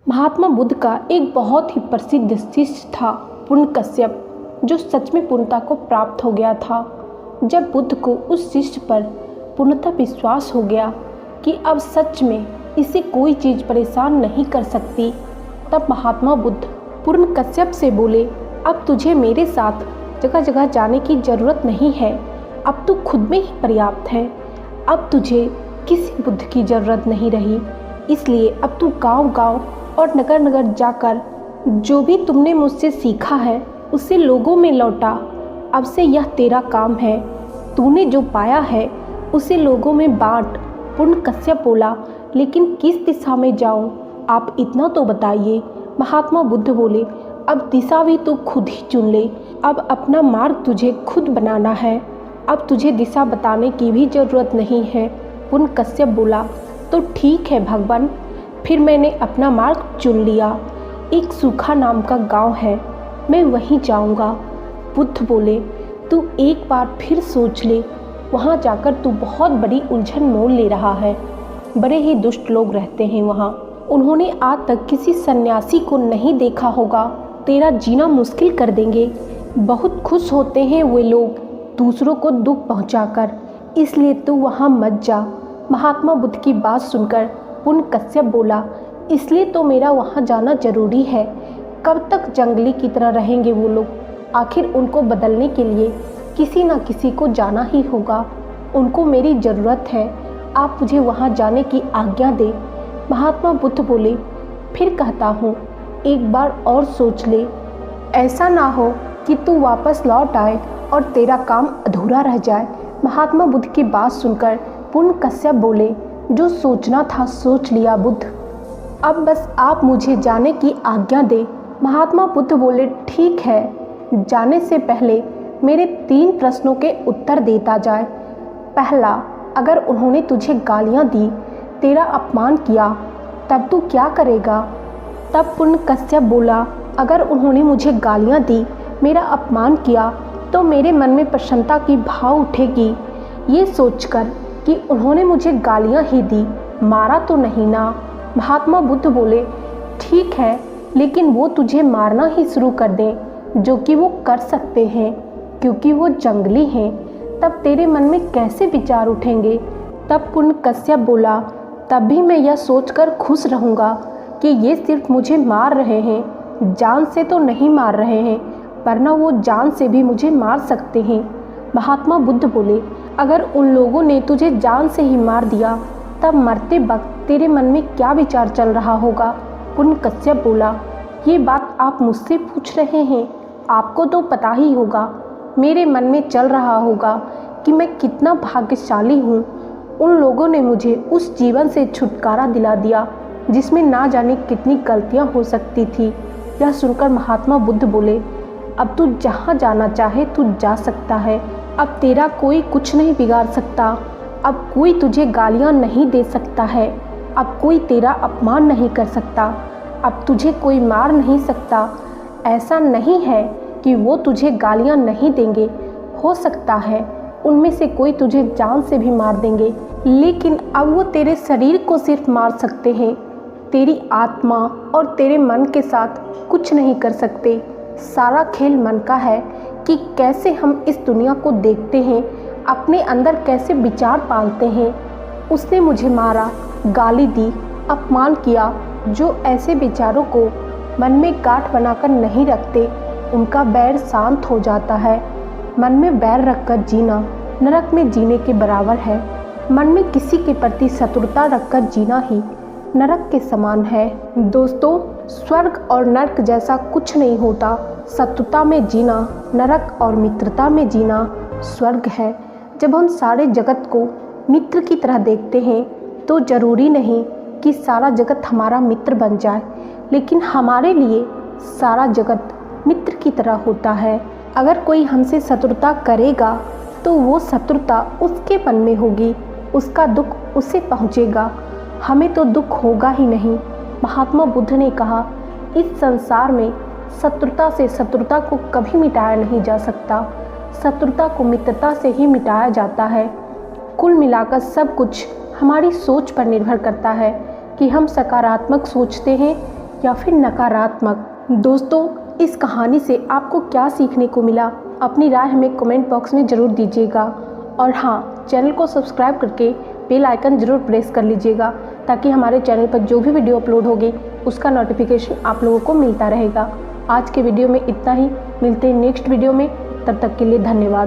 महात्मा बुद्ध का एक बहुत ही प्रसिद्ध शिष्य था पुण्यकश्यप, जो सच में पूर्णता को प्राप्त हो गया था। जब बुद्ध को उस शिष्य पर पूर्णतः विश्वास हो गया कि अब सच में इसे कोई चीज़ परेशान नहीं कर सकती, तब महात्मा बुद्ध पुण्यकश्यप से बोले, अब तुझे मेरे साथ जगह जगह जाने की ज़रूरत नहीं है। अब तू खुद में ही पर्याप्त है। अब तुझे किसी बुद्ध की ज़रूरत नहीं रही। इसलिए अब तू गांव-गांव और नगर नगर जाकर जो भी तुमने मुझसे सीखा है उसे लोगों में लौटा। अब से यह तेरा काम है। तूने जो पाया है उसे लोगों में बांट। पुण्यकश्यप बोला, लेकिन किस दिशा में जाऊं? आप इतना तो बताइए। महात्मा बुद्ध बोले, अब दिशा भी तू खुद ही चुन ले। अब अपना मार्ग तुझे खुद बनाना है। अब तुझे दिशा बताने की भी ज़रूरत नहीं है। पुण्यकश्यप बोला, तो ठीक है भगवान, फिर मैंने अपना मार्ग चुन लिया। एक सूखा नाम का गांव है, मैं वहीं जाऊंगा। बुद्ध बोले, तू एक बार फिर सोच ले। वहां जाकर तू बहुत बड़ी उलझन मोल ले रहा है। बड़े ही दुष्ट लोग रहते हैं वहां। उन्होंने आज तक किसी सन्यासी को नहीं देखा होगा। तेरा जीना मुश्किल कर देंगे। बहुत खुश होते हैं वे लोग दूसरों को दुख पहुंचाकर, इसलिए तू वहां मत जा। महात्मा बुद्ध की बात सुनकर पुण्यकश्यप बोला, इसलिए तो मेरा वहाँ जाना जरूरी है। कब तक जंगली की तरह रहेंगे वो लोग? आखिर उनको बदलने के लिए किसी न किसी को जाना ही होगा। उनको मेरी ज़रूरत है। आप मुझे वहाँ जाने की आज्ञा दें। महात्मा बुद्ध बोले, फिर कहता हूँ, एक बार और सोच ले। ऐसा ना हो कि तू वापस लौट आए और तेरा काम अधूरा रह जाए। महात्मा बुद्ध की बात सुनकर पुण्यकश्यप बोले, जो सोचना था सोच लिया बुद्ध, अब बस आप मुझे जाने की आज्ञा दें। महात्मा बुद्ध बोले, ठीक है, जाने से पहले मेरे 3 प्रश्नों के उत्तर देता जाए। पहला, अगर उन्होंने तुझे गालियाँ दी, तेरा अपमान किया, तब तू क्या करेगा? तब पुण्यकश्यप बोला, अगर उन्होंने मुझे गालियाँ दी, मेरा अपमान किया, तो मेरे मन में प्रसन्नता की भाव उठेगी, ये सोचकर कि उन्होंने मुझे गालियाँ ही दी, मारा तो नहीं ना। महात्मा बुद्ध बोले, ठीक है, लेकिन वो तुझे मारना ही शुरू कर दें, जो कि वो कर सकते हैं क्योंकि वो जंगली हैं, तब तेरे मन में कैसे विचार उठेंगे? तब पुण्यकश्यप बोला, तब भी मैं यह सोचकर खुश रहूँगा कि ये सिर्फ मुझे मार रहे हैं, जान से तो नहीं मार रहे हैं, वरना वो जान से भी मुझे मार सकते हैं। महात्मा बुद्ध बोले, अगर उन लोगों ने तुझे जान से ही मार दिया, तब मरते वक्त तेरे मन में क्या विचार चल रहा होगा? पुण्यकश्यप बोला, ये बात आप मुझसे पूछ रहे हैं, आपको तो पता ही होगा। मेरे मन में चल रहा होगा कि मैं कितना भाग्यशाली हूँ। उन लोगों ने मुझे उस जीवन से छुटकारा दिला दिया जिसमें ना जाने कितनी गलतियाँ हो सकती थी। यह सुनकर महात्मा बुद्ध बोले, अब तू जहाँ जाना चाहे तू जा सकता है। अब तेरा कोई कुछ नहीं बिगाड़ सकता। अब कोई तुझे गालियाँ नहीं दे सकता है। अब कोई तेरा अपमान नहीं कर सकता। अब तुझे कोई मार नहीं सकता। ऐसा नहीं है कि वो तुझे गालियाँ नहीं देंगे, हो सकता है उनमें से कोई तुझे जान से भी मार देंगे, लेकिन अब वो तेरे शरीर को सिर्फ मार सकते हैं, तेरी आत्मा और तेरे मन के साथ कुछ नहीं कर सकते। सारा खेल मन का है कि कैसे हम इस दुनिया को देखते हैं, अपने अंदर कैसे विचार पालते हैं। उसने मुझे मारा, गाली दी, अपमान किया। जो ऐसे विचारों को मन में गांठ बनाकर नहीं रखते, उनका बैर शांत हो जाता है। मन में बैर रखकर जीना नरक में जीने के बराबर है। मन में किसी के प्रति शत्रुता रखकर जीना ही नरक के समान है। दोस्तों, स्वर्ग और नरक जैसा कुछ नहीं होता। शत्रुता में जीना नरक और मित्रता में जीना स्वर्ग है। जब हम सारे जगत को मित्र की तरह देखते हैं तो ज़रूरी नहीं कि सारा जगत हमारा मित्र बन जाए, लेकिन हमारे लिए सारा जगत मित्र की तरह होता है। अगर कोई हमसे शत्रुता करेगा तो वो शत्रुता उसके मन में होगी, उसका दुख उसे पहुँचेगा, हमें तो दुख होगा ही नहीं। महात्मा बुद्ध ने कहा, इस संसार में शत्रुता से शत्रुता को कभी मिटाया नहीं जा सकता। शत्रुता को मित्रता से ही मिटाया जाता है। कुल मिलाकर सब कुछ हमारी सोच पर निर्भर करता है कि हम सकारात्मक सोचते हैं या फिर नकारात्मक। दोस्तों, इस कहानी से आपको क्या सीखने को मिला, अपनी राय हमें कमेंट बॉक्स में ज़रूर दीजिएगा। और हाँ, चैनल को सब्सक्राइब करके बेल आइकन ज़रूर प्रेस कर लीजिएगा, ताकि हमारे चैनल पर जो भी वीडियो अपलोड होगी उसका नोटिफिकेशन आप लोगों को मिलता रहेगा। आज के वीडियो में इतना ही, मिलते हैं नेक्स्ट वीडियो में, तब तक के लिए धन्यवाद।